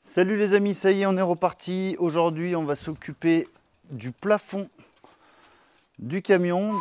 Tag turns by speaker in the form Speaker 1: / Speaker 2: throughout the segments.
Speaker 1: Salut les amis, ça y est, on est reparti. Aujourd'hui, on va s'occuper du plafond du camion.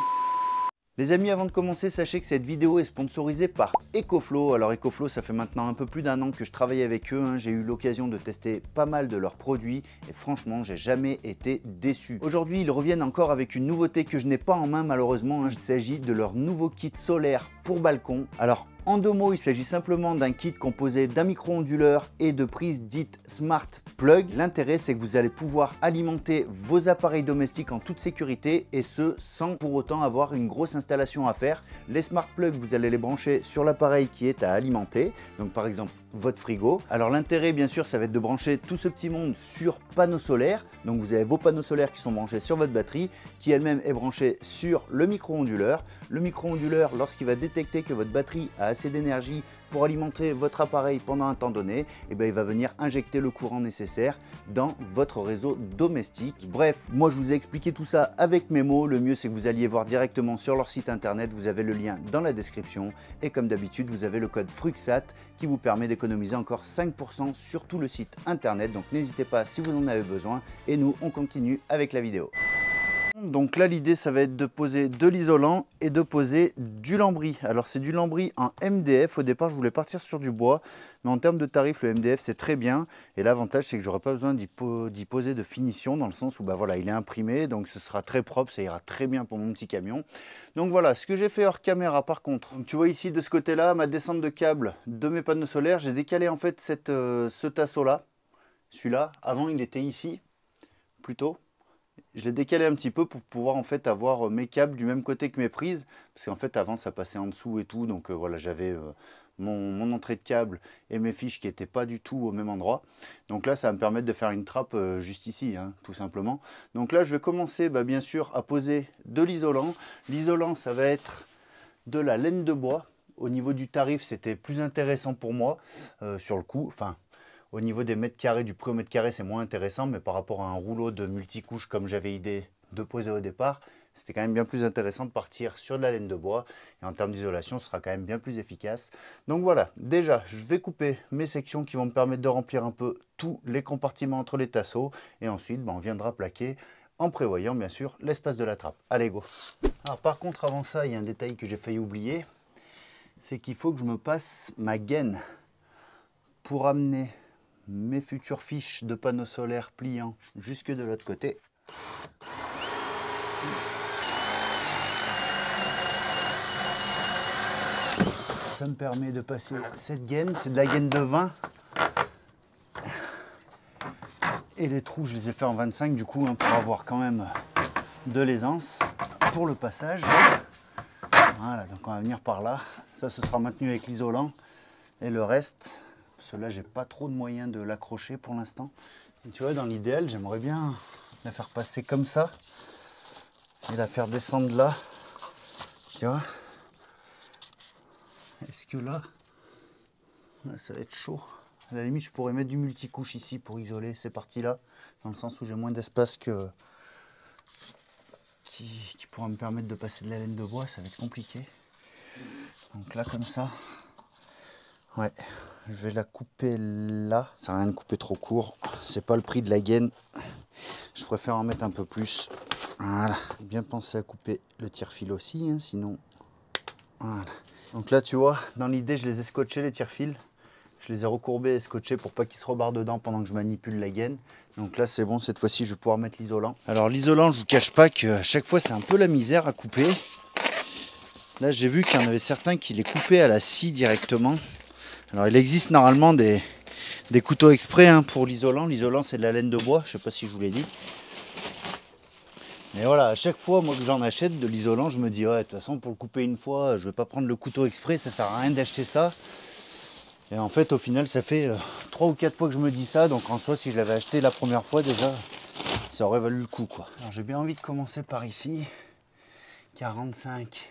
Speaker 1: Les amis, avant de commencer, sachez que cette vidéo est sponsorisée par EcoFlow. Alors EcoFlow, ça fait maintenant un peu plus d'un an que je travaille avec eux. J'ai eu l'occasion de tester pas mal de leurs produits et franchement, j'ai jamais été déçu. Aujourd'hui, ils reviennent encore avec une nouveauté que je n'ai pas en main malheureusement. Il s'agit de leur nouveau kit solaire pour balcon. Alors, en deux mots, il s'agit simplement d'un kit composé d'un micro-onduleur et de prises dites Smart Plug. L'intérêt, c'est que vous allez pouvoir alimenter vos appareils domestiques en toute sécurité et ce, sans pour autant avoir une grosse installation à faire. Les Smart Plug, vous allez les brancher sur l'appareil qui est à alimenter. Donc par exemple, votre frigo. Alors l'intérêt, bien sûr, ça va être de brancher tout ce petit monde sur panneaux solaires. Donc vous avez vos panneaux solaires qui sont branchés sur votre batterie, qui elle-même est branchée sur le micro-onduleur. Le micro-onduleur, lorsqu'il va détecter que votre batterie a assez d'énergie pour alimenter votre appareil pendant un temps donné, et il va venir injecter le courant nécessaire dans votre réseau domestique. Bref, moi je vous ai expliqué tout ça avec mes mots. Le mieux, c'est que vous alliez voir directement sur leur site internet. Vous avez le lien dans la description et comme d'habitude, vous avez le code FRUXAT qui vous permet d'économiser encore 5% sur tout le site internet. Donc n'hésitez pas si vous en avez besoin et nous, on continue avec la vidéo. Donc là, l'idée, ça va être de poser de l'isolant et de poser du lambris. Alors, c'est du lambris en MDF. Au départ, je voulais partir sur du bois, mais en termes de tarif, le MDF, c'est très bien. Et l'avantage, c'est que j'aurai pas besoin d'y poser de finition, dans le sens où voilà, il est imprimé, donc ce sera très propre, ça ira très bien pour mon petit camion. Donc voilà, ce que j'ai fait hors caméra, par contre. Donc, tu vois ici, de ce côté-là, ma descente de câble de mes panneaux solaires, j'ai décalé en fait ce tasseau-là. Celui-là, avant, il était ici, plutôt. Je l'ai décalé un petit peu pour pouvoir en fait avoir mes câbles du même côté que mes prises, parce qu'en fait avant ça passait en dessous et tout, donc voilà, j'avais mon entrée de câble et mes fiches qui n'étaient pas du tout au même endroit. Donc là ça va me permettre de faire une trappe juste ici, tout simplement. Donc là je vais commencer bien sûr à poser de l'isolant. L'isolant, ça va être de la laine de bois. Au niveau du tarif, c'était plus intéressant pour moi sur le coup, enfin au niveau des mètres carrés, du prix au mètre carré, c'est moins intéressant, mais par rapport à un rouleau de multicouche comme j'avais idée de poser au départ, c'était quand même bien plus intéressant de partir sur de la laine de bois. Et en termes d'isolation, ce sera quand même bien plus efficace. Donc voilà, déjà, je vais couper mes sections qui vont me permettre de remplir un peu tous les compartiments entre les tasseaux. Et ensuite, on viendra plaquer en prévoyant bien sûr l'espace de la trappe. Allez, go! Alors par contre, avant ça, il y a un détail que j'ai failli oublier. C'est qu'il faut que je me passe ma gaine pour amener mes futures fiches de panneaux solaires pliants jusque de l'autre côté. Ça me permet de passer cette gaine, c'est de la gaine de 20. Et les trous, je les ai fait en 25 du coup, pour avoir quand même de l'aisance pour le passage. Voilà, donc on va venir par là. Ça, ce sera maintenu avec l'isolant. Et le reste, cela, j'ai pas trop de moyens de l'accrocher pour l'instant. Tu vois, dans l'idéal, j'aimerais bien la faire passer comme ça et la faire descendre là. Tu vois? Est-ce que là, ça va être chaud. À la limite, je pourrais mettre du multicouche ici pour isoler ces parties-là, dans le sens où j'ai moins d'espace que qui pourra me permettre de passer de la laine de bois. Ça va être compliqué. Donc là, comme ça. Ouais, je vais la couper là. Ça sert à rien de couper trop court. C'est pas le prix de la gaine. Je préfère en mettre un peu plus. Voilà. Bien penser à couper le tire-fil aussi, sinon. Voilà. Donc là, tu vois, dans l'idée, je les ai scotchés les tire-fils. Je les ai recourbés et scotchés pour pas qu'ils se rebarrent dedans pendant que je manipule la gaine. Donc là, c'est bon. Cette fois-ci, je vais pouvoir mettre l'isolant. Alors l'isolant, je vous cache pas qu'à chaque fois, c'est un peu la misère à couper. Là, j'ai vu qu'il y en avait certains qui les coupaient à la scie directement. Alors il existe normalement des couteaux exprès pour l'isolant. L'isolant, c'est de la laine de bois, je ne sais pas si je vous l'ai dit. Mais voilà, à chaque fois moi que j'en achète de l'isolant, je me dis ouais, de toute façon pour le couper une fois, je ne vais pas prendre le couteau exprès, ça sert à rien d'acheter ça. Et en fait au final ça fait 3 ou 4 fois que je me dis ça, donc en soi si je l'avais acheté la première fois déjà, ça aurait valu le coup quoi. Alors j'ai bien envie de commencer par ici, 45,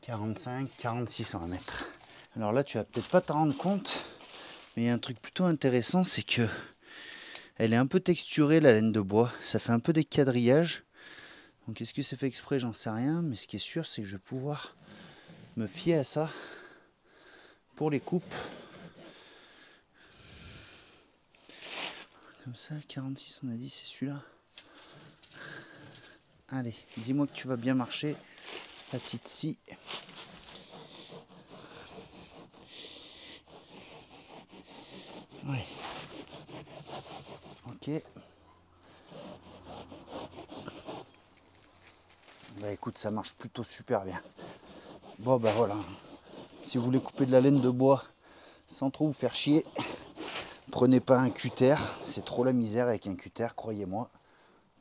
Speaker 1: 46 en mètre. Alors là, tu vas peut-être pas te rendre compte, mais il y a un truc plutôt intéressant, c'est que elle est un peu texturée, la laine de bois. Ça fait un peu des quadrillages. Donc est-ce que c'est fait exprès? J'en sais rien, mais ce qui est sûr, c'est que je vais pouvoir me fier à ça pour les coupes. Comme ça, 46 on a dit, c'est celui-là. Allez, dis-moi que tu vas bien marcher, la petite scie. Ouais. Ok. Bah écoute, ça marche plutôt super bien. Bon bah voilà. Si vous voulez couper de la laine de bois sans trop vous faire chier, prenez pas un cutter, c'est trop la misère avec un cutter, croyez-moi.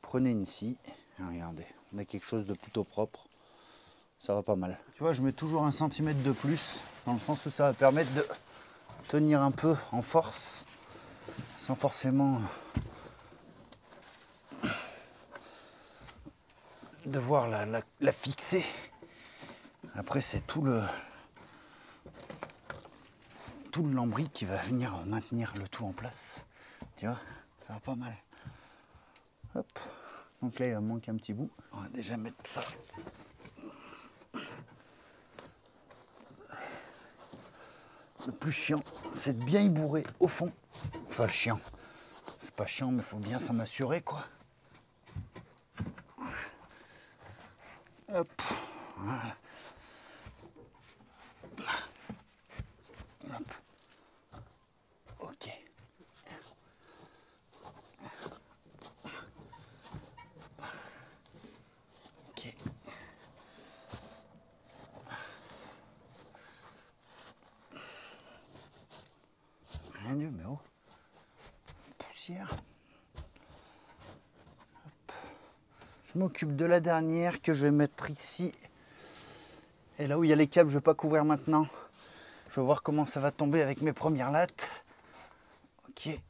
Speaker 1: Prenez une scie. Regardez, on a quelque chose de plutôt propre. Ça va pas mal. Tu vois, je mets toujours 1 centimètre de plus, dans le sens où ça va permettre de tenir un peu en force, sans forcément devoir la fixer. Après, c'est tout le lambris qui va venir maintenir le tout en place. Tu vois, ça va pas mal. Hop. Donc là, il va manquer un petit bout. On va déjà mettre ça. Le plus chiant, c'est de bien y bourrer au fond. Enfin, le chiant. C'est pas chiant, mais il faut bien s'en assurer, quoi. Hop. Voilà. Hop. Ok. Ok. Rien de mais oh. Poussière. Hop. Je m'occupe de la dernière que je vais mettre ici. Et là où il y a les câbles, je ne vais pas couvrir maintenant. Je vais voir comment ça va tomber avec mes premières lattes. Ok. Et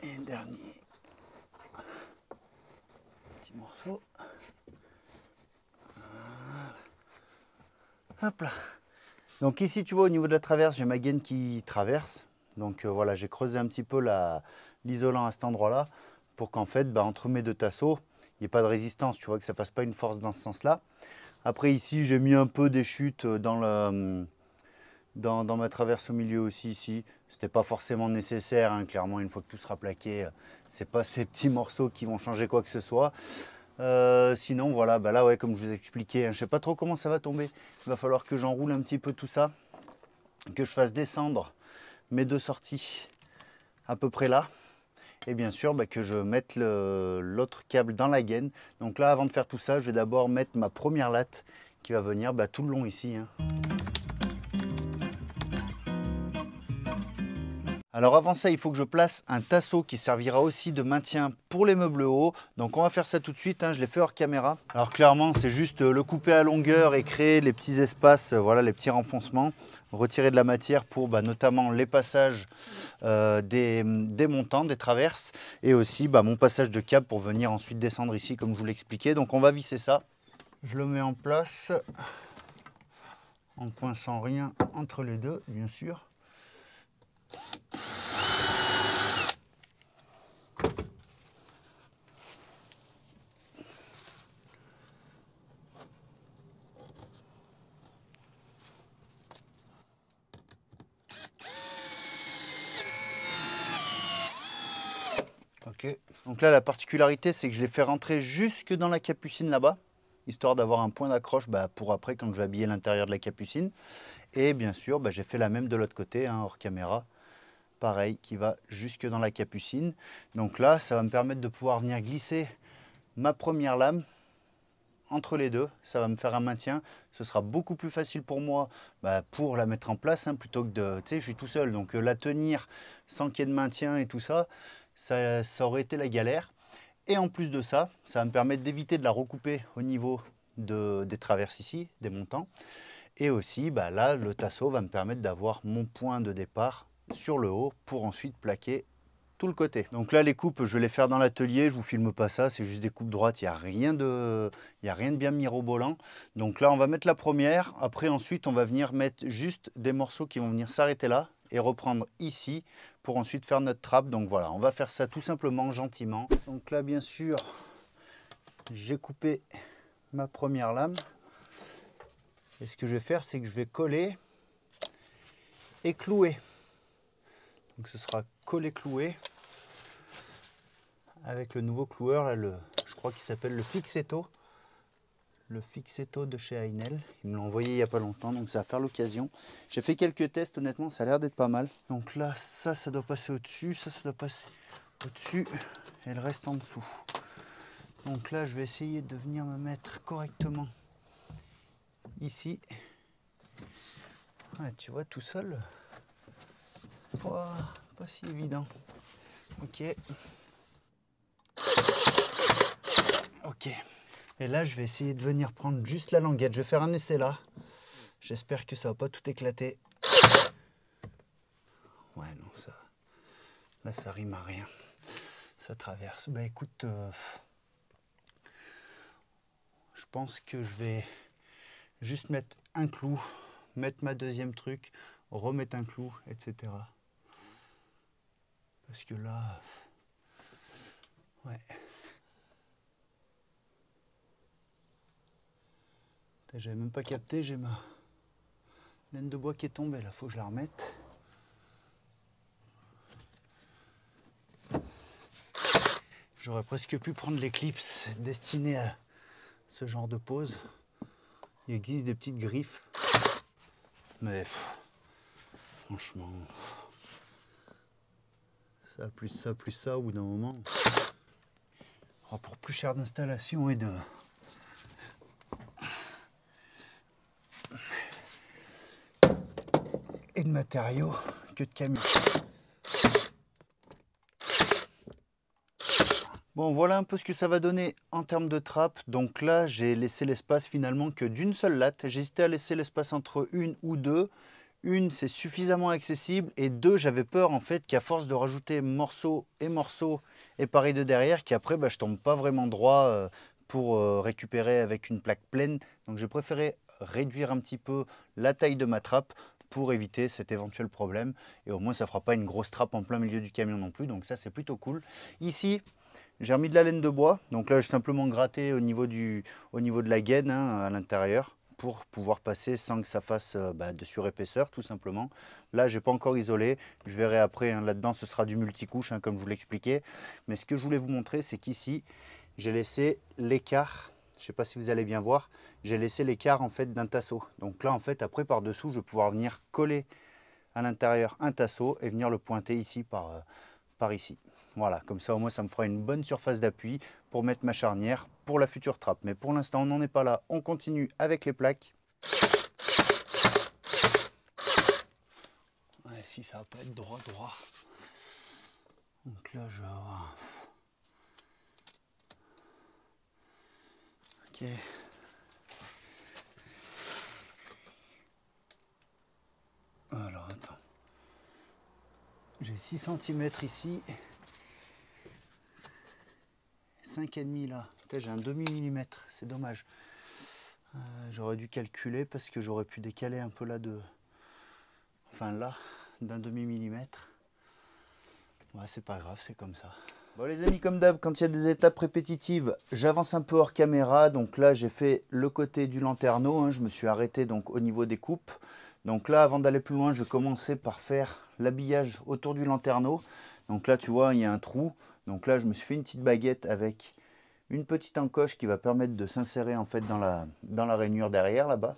Speaker 1: le dernier. Petit morceau. Hop là. Donc ici, tu vois, au niveau de la traverse, j'ai ma gaine qui traverse. Donc voilà, j'ai creusé un petit peu l'isolant à cet endroit-là pour qu'en fait, entre mes deux tasseaux, il n'y ait pas de résistance, tu vois, que ça ne fasse pas une force dans ce sens-là. Après ici, j'ai mis un peu des chutes dans ma traverse au milieu aussi ici. C'était pas forcément nécessaire, hein. Clairement, une fois que tout sera plaqué, c'est pas ces petits morceaux qui vont changer quoi que ce soit. Sinon voilà, là ouais, comme je vous ai expliqué, hein, je sais pas trop comment ça va tomber. Il va falloir que j'enroule un petit peu tout ça, que je fasse descendre mes deux sorties à peu près là. Et bien sûr que je mette l'autre câble dans la gaine. Donc là, avant de faire tout ça, je vais d'abord mettre ma première latte qui va venir tout le long ici, hein. Alors avant ça, il faut que je place un tasseau qui servira aussi de maintien pour les meubles hauts. Donc on va faire ça tout de suite, hein. Je l'ai fait hors caméra. Alors clairement, c'est juste le couper à longueur et créer les petits espaces, voilà, les petits renfoncements. Retirer de la matière pour notamment les passages des montants, des traverses. Et aussi mon passage de câble pour venir ensuite descendre ici comme je vous l'expliquais. Donc on va visser ça. Je le mets en place en coinçant rien entre les deux, bien sûr. Ok. Donc là, la particularité, c'est que je l'ai fait rentrer jusque dans la capucine là-bas, histoire d'avoir un point d'accroche pour après quand je vais habiller l'intérieur de la capucine. Et bien sûr, j'ai fait la même de l'autre côté, hein, hors caméra. Pareil, qui va jusque dans la capucine. Donc là, ça va me permettre de pouvoir venir glisser ma première lame entre les deux. Ça va me faire un maintien. Ce sera beaucoup plus facile pour moi pour la mettre en place, hein, plutôt que de... Tu sais, je suis tout seul, donc la tenir sans qu'il y ait de maintien et tout ça, ça aurait été la galère. Et en plus de ça, ça va me permettre d'éviter de la recouper au niveau des traverses ici, des montants. Et aussi, là, le tasseau va me permettre d'avoir mon point de départ sur le haut pour ensuite plaquer tout le côté. Donc là, les coupes, je vais les faire dans l'atelier. Je vous filme pas ça, c'est juste des coupes droites. Il n'y a rien de bien mirobolant. Donc là, on va mettre la première. Après, ensuite, on va venir mettre juste des morceaux qui vont venir s'arrêter là et reprendre ici pour ensuite faire notre trappe. Donc voilà, on va faire ça tout simplement, gentiment. Donc là, bien sûr, j'ai coupé ma première lame. Et ce que je vais faire, c'est que je vais coller et clouer. Donc ce sera collé cloué avec le nouveau cloueur, là, je crois qu'il s'appelle le Fixetto. Le Fixetto de chez Ainel. Ils me l'ont envoyé il n'y a pas longtemps, donc ça va faire l'occasion. J'ai fait quelques tests, honnêtement, ça a l'air d'être pas mal. Donc là, ça doit passer au-dessus, ça doit passer au-dessus, et le reste en dessous. Donc là, je vais essayer de venir me mettre correctement ici. Ouais, tu vois, tout seul, pas si évident. Ok. Ok. Et là, je vais essayer de venir prendre juste la languette. Je vais faire un essai là. J'espère que ça va pas tout éclater. Ouais, non, ça... Là, ça rime à rien. Ça traverse. Bah écoute, je pense que je vais juste mettre un clou, mettre ma deuxième truc, remettre un clou, etc. Parce que là... Ouais. J'avais même pas capté, j'ai ma laine de bois qui est tombée, là, faut que je la remette. J'aurais presque pu prendre l'éclipse destinée à ce genre de pose. Il existe des petites griffes, mais franchement, ça plus ça, au bout d'un moment, pour plus cher d'installation et de matériaux que de camions. Bon, voilà un peu ce que ça va donner en termes de trappe. Donc là, j'ai laissé l'espace finalement que d'une seule latte. J'hésitais à laisser l'espace entre une ou deux. Une, c'est suffisamment accessible. Et deux, j'avais peur en fait qu'à force de rajouter morceaux et pareil de derrière, qu'après, je tombe pas vraiment droit pour récupérer avec une plaque pleine. Donc j'ai préféré réduire un petit peu la taille de ma trappe pour éviter cet éventuel problème. Et au moins, ça ne fera pas une grosse trappe en plein milieu du camion non plus. Donc ça, c'est plutôt cool. Ici, j'ai remis de la laine de bois. Donc là, j'ai simplement gratté au niveau de la gaine à l'intérieur pour pouvoir passer sans que ça fasse de surépaisseur, tout simplement. Là, je n'ai pas encore isolé. Je verrai après. Là-dedans, ce sera du multicouche, comme je vous l'expliquais. Mais ce que je voulais vous montrer, c'est qu'ici, j'ai laissé l'écart. Je ne sais pas si vous allez bien voir. J'ai laissé l'écart en fait d'un tasseau. Donc là, en fait, après, par-dessous, je vais pouvoir venir coller à l'intérieur un tasseau et venir le pointer ici par ici. Voilà, comme ça au moins ça me fera une bonne surface d'appui pour mettre ma charnière pour la future trappe. Mais pour l'instant on n'en est pas là, on continue avec les plaques. Ouais, si ça va pas être droit. Donc là je vais avoir... Ok. Alors attends. J'ai 6 cm ici. 5,5 là. J'ai un demi-millimètre, c'est dommage. J'aurais dû calculer parce que j'aurais pu décaler un peu là d'un demi-millimètre. Ouais, c'est pas grave, c'est comme ça. Bon les amis, comme d'hab, quand il y a des étapes répétitives, j'avance un peu hors caméra. Donc là, j'ai fait le côté du lanterneau. Je me suis arrêté donc au niveau des coupes. Donc là, avant d'aller plus loin, je vais commencer par faire l'habillage autour du lanterneau. Donc là, tu vois, il y a un trou. Donc là, je me suis fait une petite baguette avec une petite encoche qui va permettre de s'insérer en fait dans la rainure derrière là-bas.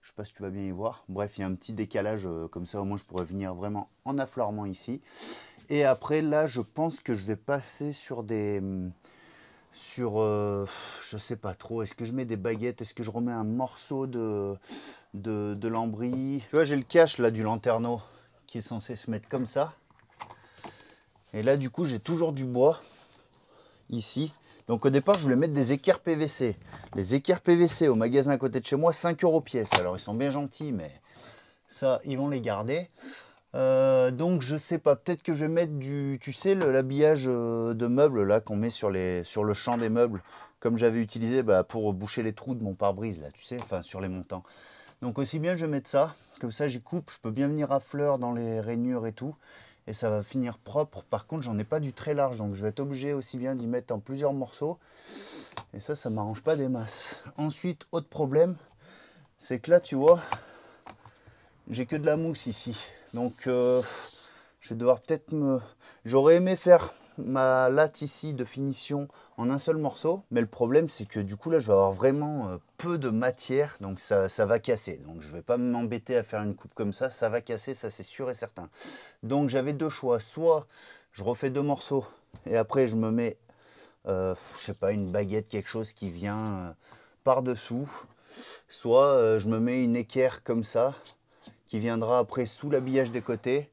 Speaker 1: Je ne sais pas si tu vas bien y voir. Bref, il y a un petit décalage comme ça. Au moins, je pourrais venir vraiment en affleurement ici. Et après, là, je pense que je vais passer sur je sais pas trop. Est-ce que je mets des baguettes? Est-ce que je remets un morceau de lambris? Tu vois, j'ai le cache là du lanterneau qui est censé se mettre comme ça. Et là, du coup, j'ai toujours du bois ici. Donc au départ, je voulais mettre des équerres PVC. Les équerres PVC au magasin à côté de chez moi, 5 € pièce. Alors ils sont bien gentils, mais ça, ils vont les garder. Donc je sais pas, peut-être que je vais mettre tu sais, l'habillage de meubles là qu'on met sur le champ des meubles, comme j'avais utilisé pour boucher les trous de mon pare-brise là, tu sais, enfin sur les montants. Donc aussi bien je vais mettre ça, comme ça j'y coupe, je peux bien venir à fleur dans les rainures et tout. Et ça va finir propre. Par contre, j'en ai pas du très large, donc je vais être obligé aussi bien d'y mettre en plusieurs morceaux. Et ça m'arrange pas des masses. Ensuite, autre problème, c'est que là, tu vois, j'ai que de la mousse ici. Donc, Je vais devoir peut-être me... J'aurais aimé faire ma latte ici de finition en un seul morceau. Mais le problème, c'est que du coup, là, je vais avoir vraiment peu de matière. Donc, ça va casser. Donc, je ne vais pas m'embêter à faire une coupe comme ça. Ça va casser, ça, c'est sûr et certain. Donc, j'avais deux choix. Soit je refais deux morceaux et après, je me mets, je sais pas, une baguette, quelque chose qui vient par-dessous. Soit je me mets une équerre comme ça qui viendra après sous l'habillage des côtés.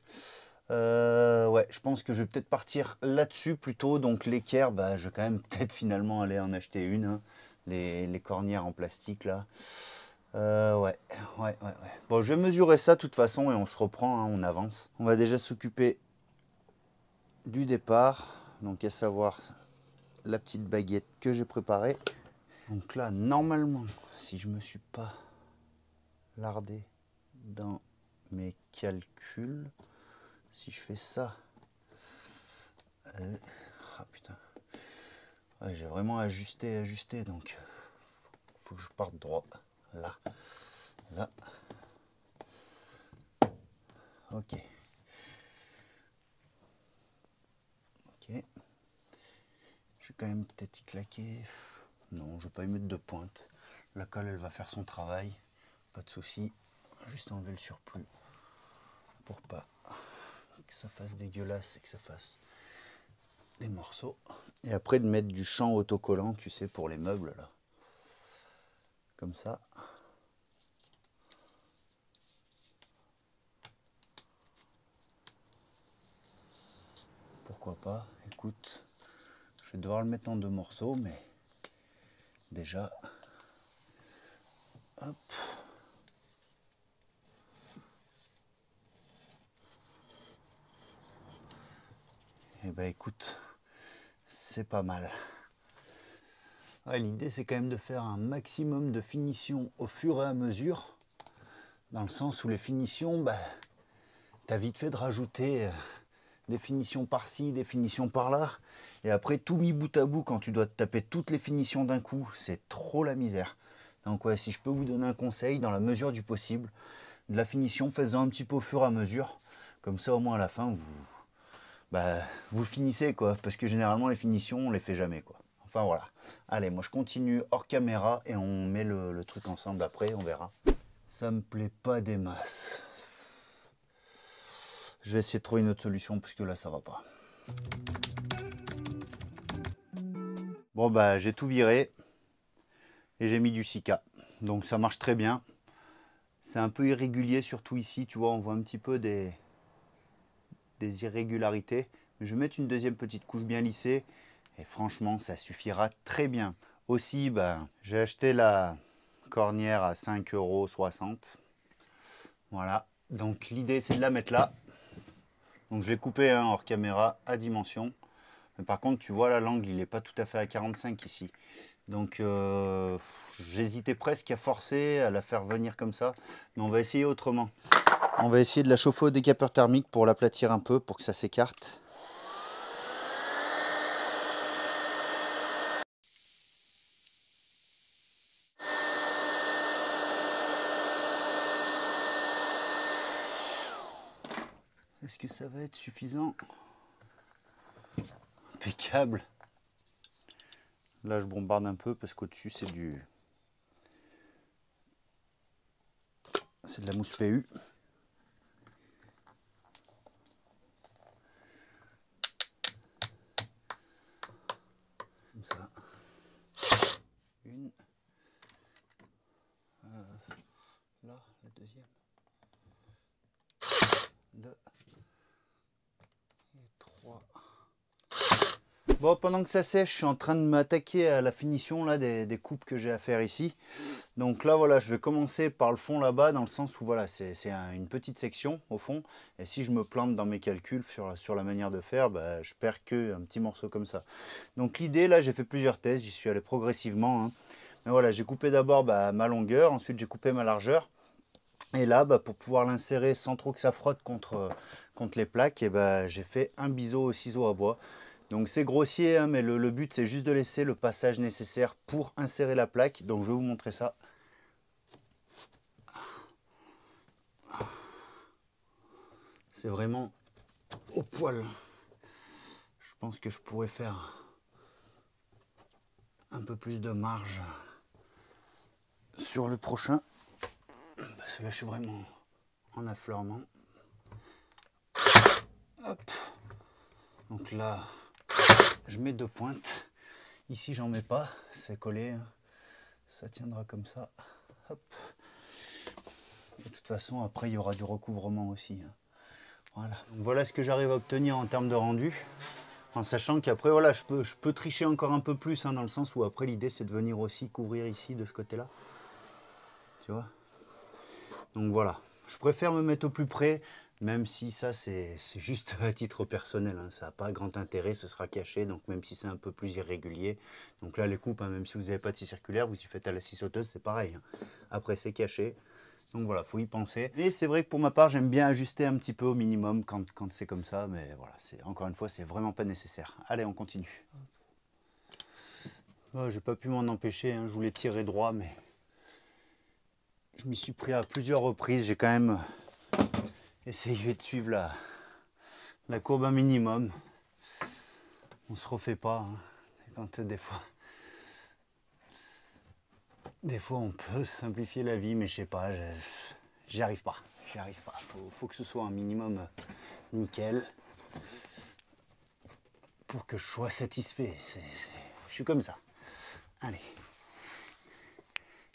Speaker 1: Ouais, je pense que je vais peut-être partir là-dessus plutôt. Donc l'équerre, bah, je vais quand même peut-être finalement aller en acheter une. Hein. Les cornières en plastique là. Ouais. Bon, je vais mesurer ça de toute façon et on se reprend, hein, on avance. On va déjà s'occuper du départ. Donc à savoir la petite baguette que j'ai préparée. Donc là, normalement, si je me suis pas lardé dans mes calculs, si je fais ça, ah putain, ouais, j'ai vraiment ajusté, donc faut que je parte droit, là, ok, je vais quand même peut-être y claquer, non, je vais pas y mettre de pointe, la colle elle va faire son travail, pas de souci, juste enlever le surplus pour pas que ça fasse dégueulasse et que ça fasse des morceaux. Et après de mettre du champ autocollant, tu sais, pour les meubles là. Comme ça. Pourquoi pas? Écoute, je vais devoir le mettre en deux morceaux, mais déjà, hop. Et ben écoute, c'est pas mal. Ouais, l'idée c'est quand même de faire un maximum de finition au fur et à mesure, dans le sens où les finitions, bah, t'as vite fait de rajouter des finitions par-ci, des finitions par-là, et après tout mis bout à bout, quand tu dois te taper toutes les finitions d'un coup, c'est trop la misère. Donc ouais, si je peux vous donner un conseil, dans la mesure du possible, de la finition, faites-en un petit peu au fur et à mesure, comme ça au moins à la fin vous finissez quoi, parce que généralement les finitions on les fait jamais quoi. Enfin voilà. Allez, moi je continue hors caméra et on met le truc ensemble après, on verra. Ça me plaît pas des masses. Je vais essayer de trouver une autre solution parce que là ça va pas. Bon bah j'ai tout viré et j'ai mis du Sika. Donc ça marche très bien. C'est un peu irrégulier surtout ici, tu vois, on voit un petit peu des irrégularités. Mais je vais mettre une deuxième petite couche bien lissée et franchement ça suffira très bien. Aussi, j'ai acheté la cornière à 5,60 €. Voilà, donc l'idée c'est de la mettre là. Donc je l'ai coupé hors caméra à dimension. Mais par contre, tu vois là, l'angle il n'est pas tout à fait à 45 ici. Donc j'hésitais presque à forcer, à la faire venir comme ça. Mais on va essayer autrement. On va essayer de la chauffer au décapeur thermique pour l'aplatir un peu, pour que ça s'écarte. Est-ce que ça va être suffisant? Impeccable. Là, je bombarde un peu parce qu'au-dessus, c'est de la mousse PU. Comme ça. Une. Là, la deuxième. Deux. Et trois. Bon, pendant que ça sèche, je suis en train de m'attaquer à la finition là, des coupes que j'ai à faire ici. Donc là, voilà, je vais commencer par le fond là-bas, dans le sens où voilà, c'est une petite section au fond. Et si je me plante dans mes calculs sur la manière de faire, je perds qu'un petit morceau comme ça. Donc l'idée, là, j'ai fait plusieurs tests, j'y suis allé progressivement. Hein. Mais voilà, j'ai coupé d'abord ma longueur, ensuite j'ai coupé ma largeur. Et là, pour pouvoir l'insérer sans trop que ça frotte contre les plaques, j'ai fait un biseau au ciseau à bois. Donc c'est grossier, hein, mais le but c'est juste de laisser le passage nécessaire pour insérer la plaque. Donc je vais vous montrer ça. C'est vraiment au poil. Je pense que je pourrais faire un peu plus de marge sur le prochain. Parce que là, je suis vraiment en affleurement. Hop. Donc là, je mets 2 pointes. Ici, j'en mets pas. C'est collé. Ça tiendra comme ça. Hop. De toute façon, après, il y aura du recouvrement aussi. Voilà. Donc, voilà ce que j'arrive à obtenir en termes de rendu. En sachant qu'après, voilà, je peux tricher encore un peu plus, dans le sens où après, l'idée, c'est de venir aussi couvrir ici, de ce côté-là. Tu vois? Donc voilà. Je préfère me mettre au plus près, même si ça, c'est juste à titre personnel. Ça n'a pas grand intérêt, ce sera caché, donc même si c'est un peu plus irrégulier. Donc là, les coupes, même si vous n'avez pas de scie circulaire, vous y faites à la scie sauteuse, c'est pareil. Après, c'est caché. Donc voilà, faut y penser. Et c'est vrai que pour ma part, j'aime bien ajuster un petit peu au minimum quand c'est comme ça, mais voilà, encore une fois, c'est vraiment pas nécessaire. Allez, on continue. J'ai pas pu m'en empêcher, je voulais tirer droit, mais je m'y suis pris à plusieurs reprises. J'ai quand même essayé de suivre la courbe un minimum. On se refait pas, quand des fois on peut simplifier la vie, mais je sais pas, j'y arrive pas. Faut que ce soit un minimum nickel pour que je sois satisfait. Je suis comme ça. Allez.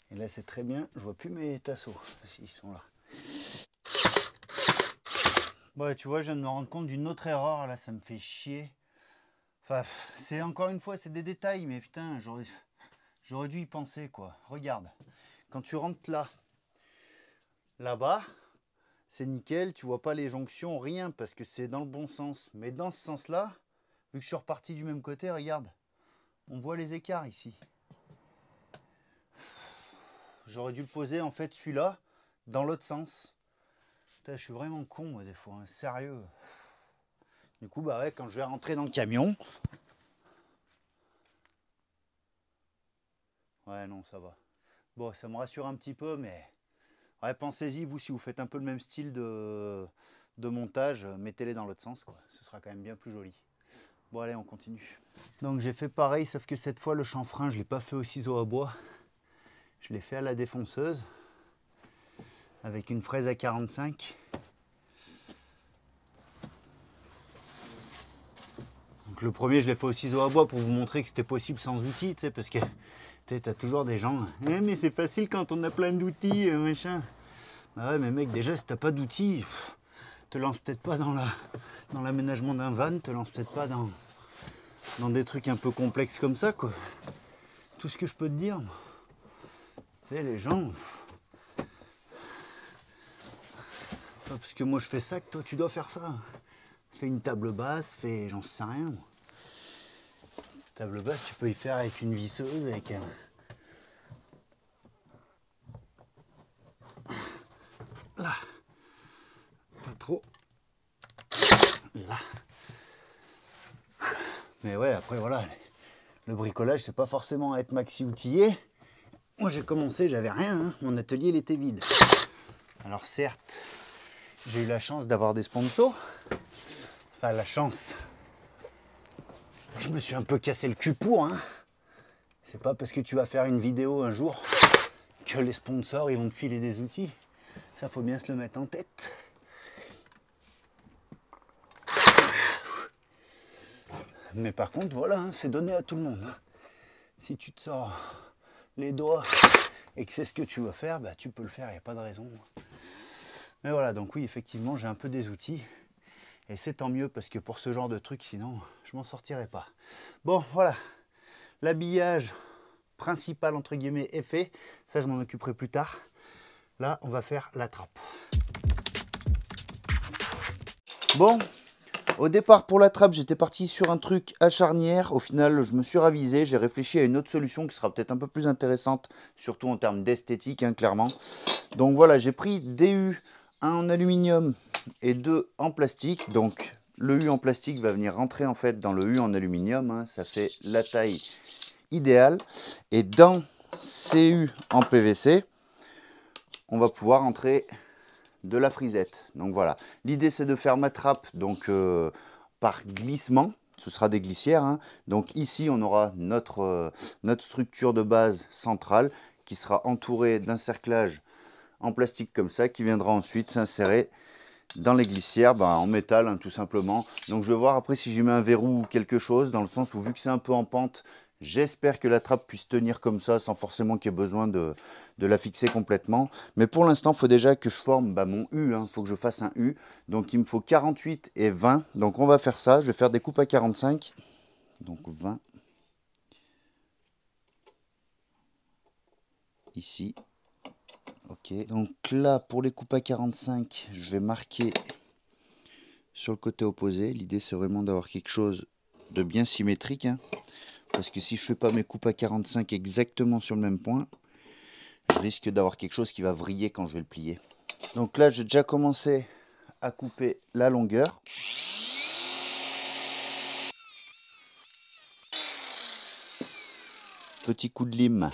Speaker 1: Et là c'est très bien, je vois plus mes tasseaux, s'ils sont là. Bon, tu vois, je viens de me rendre compte d'une autre erreur, là ça me fait chier. Enfin, c'est encore une fois, c'est des détails, mais putain, j'aurais dû y penser, quoi. Regarde, quand tu rentres là-bas, c'est nickel, tu vois pas les jonctions, rien, parce que c'est dans le bon sens. Mais dans ce sens-là, vu que je suis reparti du même côté, regarde, on voit les écarts ici. J'aurais dû le poser, en fait, celui-là, dans l'autre sens. Putain, je suis vraiment con, moi, des fois, sérieux. Du coup, bah ouais, quand je vais rentrer dans le camion... Ouais, non, ça va. Bon, ça me rassure un petit peu, mais... Ouais, pensez-y, vous, si vous faites un peu le même style de montage, mettez-les dans l'autre sens, quoi. Ce sera quand même bien plus joli. Bon, allez, on continue. Donc, j'ai fait pareil, sauf que cette fois, le chanfrein, je ne l'ai pas fait au ciseau à bois. Je l'ai fait à la défonceuse, avec une fraise à 45. Donc, le premier, je l'ai fait au ciseau à bois pour vous montrer que c'était possible sans outils, tu sais, parce que tu as toujours des gens, mais c'est facile quand on a plein d'outils, machin. Ah ouais, mais mec, déjà, si t'as pas d'outils, te lance peut-être pas dans l'aménagement d'un van, te lance peut-être pas dans des trucs un peu complexes comme ça, quoi. Tout ce que je peux te dire, tu sais, les gens, pas parce que moi je fais ça que toi tu dois faire ça. Fais une table basse, j'en sais rien. Table basse, tu peux y faire avec une visseuse, avec un... Là, pas trop. Là. Mais ouais, après voilà, le bricolage, c'est pas forcément être maxi outillé. Moi j'ai commencé, j'avais rien, mon atelier il était vide. Alors certes, j'ai eu la chance d'avoir des sponsors. Enfin la chance. Je me suis un peu cassé le cul pour. C'est pas parce que tu vas faire une vidéo un jour que les sponsors ils vont te filer des outils. Ça faut bien se le mettre en tête. Mais par contre voilà, c'est donné à tout le monde. Si tu te sors les doigts et que c'est ce que tu veux faire, bah, tu peux le faire, il n'y a pas de raison. Mais voilà, donc oui, effectivement, j'ai un peu des outils. Et c'est tant mieux parce que pour ce genre de truc, sinon, je m'en sortirais pas. Bon, voilà. L'habillage principal, entre guillemets, est fait. Ça, je m'en occuperai plus tard. Là, on va faire la trappe. Bon, au départ, pour la trappe, j'étais parti sur un truc à charnière. Au final, je me suis ravisé. J'ai réfléchi à une autre solution qui sera peut-être un peu plus intéressante, surtout en termes d'esthétique, clairement. Donc voilà, j'ai pris des U, un en aluminium et 2 en plastique. Donc le U en plastique va venir rentrer en fait dans le U en aluminium. Ça fait la taille idéale. Et dans ces U en PVC, on va pouvoir entrer de la frisette. Donc voilà, l'idée c'est de faire ma trappe donc, par glissement. Ce sera des glissières, hein. Donc ici on aura notre structure de base centrale qui sera entourée d'un cerclage en plastique comme ça, qui viendra ensuite s'insérer dans les glissières en métal, hein, tout simplement. Donc je vais voir après si j'y mets un verrou ou quelque chose, dans le sens où vu que c'est un peu en pente, j'espère que la trappe puisse tenir comme ça sans forcément qu'il y ait besoin de la fixer complètement. Mais pour l'instant, il faut déjà que je forme mon U, il faut que je fasse un U. Donc il me faut 48 et 20. Donc on va faire ça, je vais faire des coupes à 45. Donc 20. Ici. Ok, donc là pour les coupes à 45, je vais marquer sur le côté opposé. L'idée c'est vraiment d'avoir quelque chose de bien symétrique, hein, parce que si je fais pas mes coupes à 45 exactement sur le même point, je risque d'avoir quelque chose qui va vriller quand je vais le plier. Donc là j'ai déjà commencé à couper la longueur. Petit coup de lime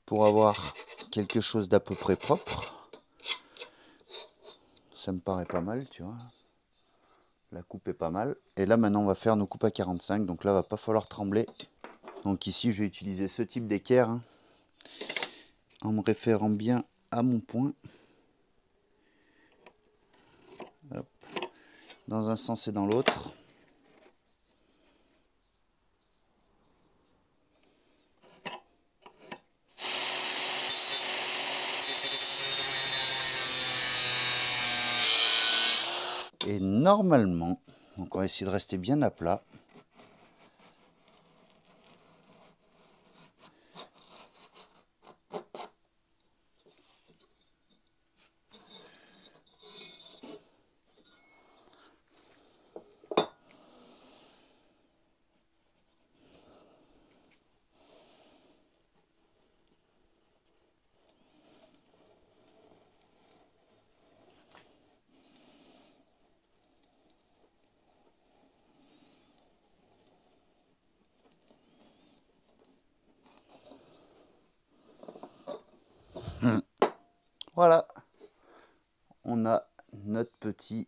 Speaker 1: pour avoir quelque chose d'à peu près propre. Ça me paraît pas mal, tu vois. La coupe est pas mal. Et là maintenant on va faire nos coupes à 45. Donc là va pas falloir trembler. Donc ici je vais utiliser ce type d'équerre, hein, en me référant bien à mon point. Hop. Dans un sens et dans l'autre. Et normalement, donc on va essayer de rester bien à plat. Voilà, on a notre petit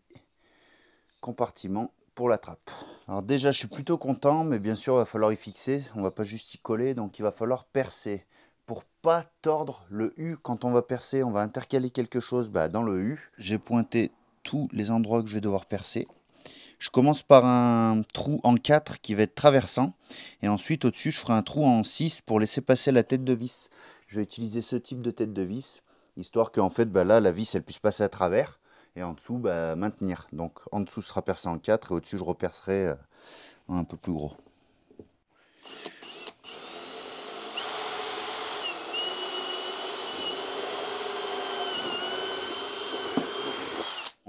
Speaker 1: compartiment pour la trappe. Alors déjà je suis plutôt content, mais bien sûr il va falloir y fixer, on va pas juste y coller, donc il va falloir percer. Pour pas tordre le U, quand on va percer, on va intercaler quelque chose dans le U. J'ai pointé tous les endroits que je vais devoir percer. Je commence par un trou en 4 qui va être traversant, et ensuite au-dessus je ferai un trou en 6 pour laisser passer la tête de vis. Je vais utiliser ce type de tête de vis, histoire qu'en fait là la vis elle puisse passer à travers, et en dessous maintenir. Donc en dessous sera percé en 4 et au-dessus je repercerai un peu plus gros.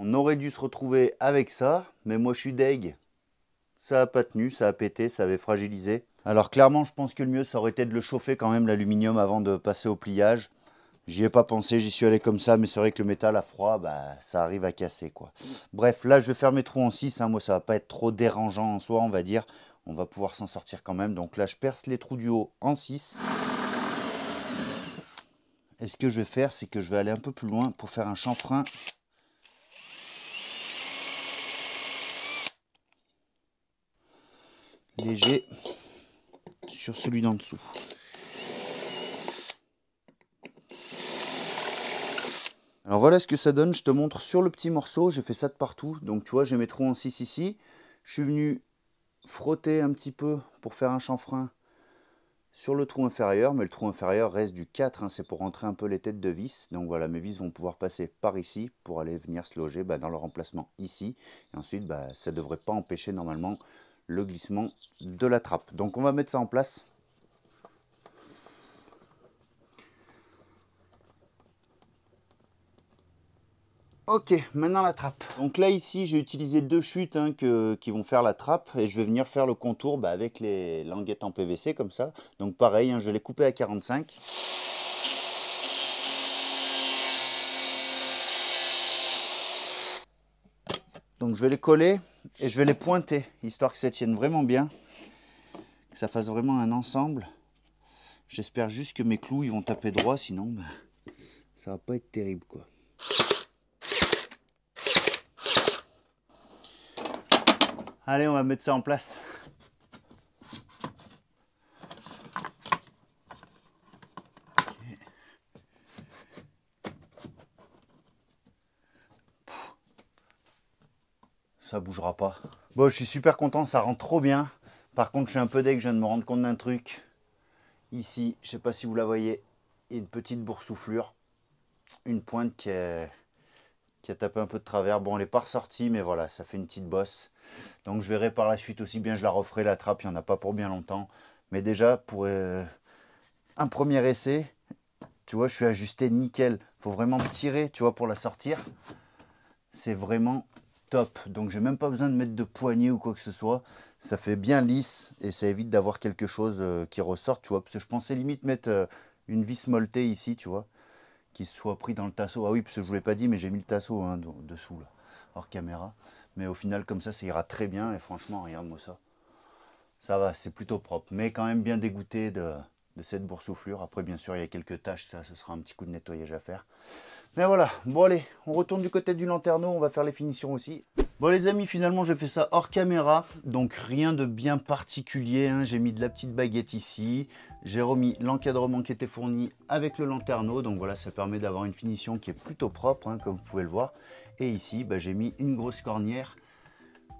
Speaker 1: On aurait dû se retrouver avec ça, mais moi je suis deg. Ça n'a pas tenu, ça a pété, ça avait fragilisé. Alors clairement je pense que le mieux ça aurait été de le chauffer quand même, l'aluminium, avant de passer au pliage. J'y ai pas pensé, j'y suis allé comme ça, mais c'est vrai que le métal à froid, ça arrive à casser, quoi. Bref, là je vais faire mes trous en 6, hein. Moi ça va pas être trop dérangeant en soi, on va dire. On va pouvoir s'en sortir quand même. Donc là je perce les trous du haut en 6. Et ce que je vais faire, c'est que je vais aller un peu plus loin pour faire un chanfrein. Léger sur celui d'en dessous. Alors voilà ce que ça donne, je te montre sur le petit morceau, j'ai fait ça de partout. Donc tu vois, j'ai mes trous en 6 ici. Je suis venu frotter un petit peu pour faire un chanfrein sur le trou inférieur, mais le trou inférieur reste du 4, hein, c'est pour rentrer un peu les têtes de vis. Donc voilà, mes vis vont pouvoir passer par ici pour aller venir se loger dans leur emplacement ici. Et ensuite, ça ne devrait pas empêcher normalement le glissement de la trappe. Donc on va mettre ça en place. Ok, maintenant la trappe. Donc là ici j'ai utilisé 2 chutes, hein, qui vont faire la trappe, et je vais venir faire le contour avec les languettes en PVC comme ça. Donc pareil, hein, je vais les couper à 45. Donc je vais les coller et je vais les pointer, histoire que ça tienne vraiment bien, que ça fasse vraiment un ensemble. J'espère juste que mes clous ils vont taper droit, sinon ça va pas être terrible, quoi. Allez, on va mettre ça en place. Ça bougera pas. Bon, je suis super content, ça rend trop bien. Par contre, je suis un peu deg, je viens de me rendre compte d'un truc. Ici, je sais pas si vous la voyez, il y a une petite boursouflure. Une pointe qui a tapé un peu de travers. Bon, elle n'est pas ressortie, mais voilà, ça fait une petite bosse. Donc je verrai par la suite aussi bien, je la referai la trappe, il n'y en a pas pour bien longtemps. Mais déjà, pour un premier essai, tu vois, je suis ajusté nickel. Il faut vraiment tirer, tu vois, pour la sortir. C'est vraiment top. Donc j'ai même pas besoin de mettre de poignée ou quoi que ce soit. Ça fait bien lisse et ça évite d'avoir quelque chose qui ressorte, tu vois. Parce que je pensais limite mettre une vis molletée ici, tu vois, qui soit pris dans le tasseau. Ah oui, parce que je vous l'ai pas dit, mais j'ai mis le tasseau hein, dessous, là, hors caméra. Mais au final, comme ça ira très bien. Et franchement, regarde-moi ça. Ça va, c'est plutôt propre. Mais quand même bien dégoûté de cette boursouflure. Après, bien sûr, il y a quelques taches. Ça, ce sera un petit coup de nettoyage à faire. Mais voilà, bon allez, on retourne du côté du lanterneau, on va faire les finitions aussi. Bon les amis, finalement j'ai fait ça hors caméra, donc rien de bien particulier, hein. J'ai mis de la petite baguette ici, j'ai remis l'encadrement qui était fourni avec le lanterneau, donc voilà, ça permet d'avoir une finition qui est plutôt propre, hein, comme vous pouvez le voir. Et ici, bah, j'ai mis une grosse cornière,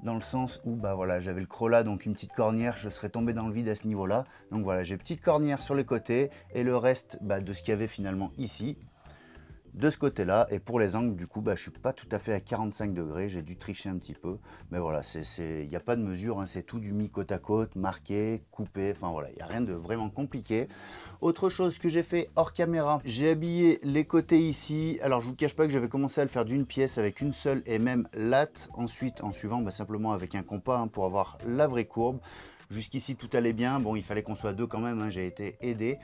Speaker 1: dans le sens où bah voilà, j'avais le creux là, donc une petite cornière, je serais tombé dans le vide à ce niveau-là. Donc voilà, j'ai petite cornière sur les côtés, et le reste bah, de ce qu'il y avait finalement ici. De ce côté-là, et pour les angles, du coup, bah, je suis pas tout à fait à 45 degrés, j'ai dû tricher un petit peu, mais voilà, il n'y a pas de mesure, hein, c'est tout du mis côte à côte, marqué, coupé, enfin voilà, il n'y a rien de vraiment compliqué. Autre chose que j'ai fait hors caméra, j'ai habillé les côtés ici, alors je vous cache pas que j'avais commencé à le faire d'une pièce avec une seule et même latte, ensuite en suivant bah, simplement avec un compas hein, pour avoir la vraie courbe. Jusqu'ici tout allait bien, bon il fallait qu'on soit deux quand même, hein, j'ai été aidé.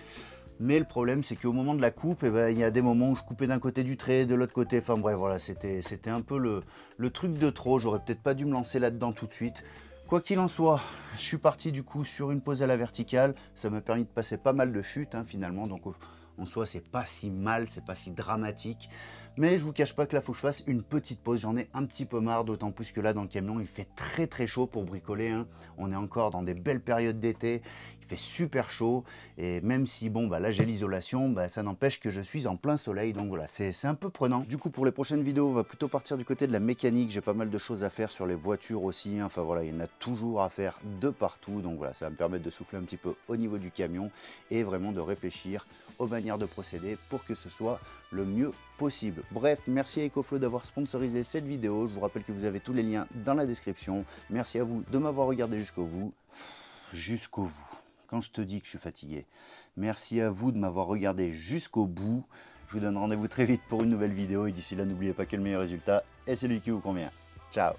Speaker 1: Mais le problème, c'est qu'au moment de la coupe, eh ben, il y a des moments où je coupais d'un côté du trait, de l'autre côté. Enfin bref, voilà, c'était un peu le truc de trop. J'aurais peut-être pas dû me lancer là-dedans tout de suite. Quoi qu'il en soit, je suis parti du coup sur une pose à la verticale. Ça m'a permis de passer pas mal de chutes hein, finalement. Donc en soi, c'est pas si mal, c'est pas si dramatique. Mais je vous cache pas que là, il faut que je fasse une petite pause. J'en ai un petit peu marre, d'autant plus que là, dans le camion, il fait très chaud pour bricoler. Hein. On est encore dans des belles périodes d'été. Il fait super chaud. Et même si, bon, bah là, j'ai l'isolation, bah, ça n'empêche que je suis en plein soleil. Donc voilà, c'est un peu prenant. Du coup, pour les prochaines vidéos, on va plutôt partir du côté de la mécanique. J'ai pas mal de choses à faire sur les voitures aussi. Hein. Enfin voilà, il y en a toujours à faire de partout. Donc voilà, ça va me permettre de souffler un petit peu au niveau du camion et vraiment de réfléchir aux manières de procéder pour que ce soit le mieux possible. Bref, merci à EcoFlow d'avoir sponsorisé cette vidéo. Je vous rappelle que vous avez tous les liens dans la description. Merci à vous de m'avoir regardé jusqu'au bout. Jusqu'au bout. Quand je te dis que je suis fatigué. Merci à vous de m'avoir regardé jusqu'au bout. Je vous donne rendez-vous très vite pour une nouvelle vidéo. Et d'ici là, n'oubliez pas que le meilleur résultat est celui qui vous convient. Ciao.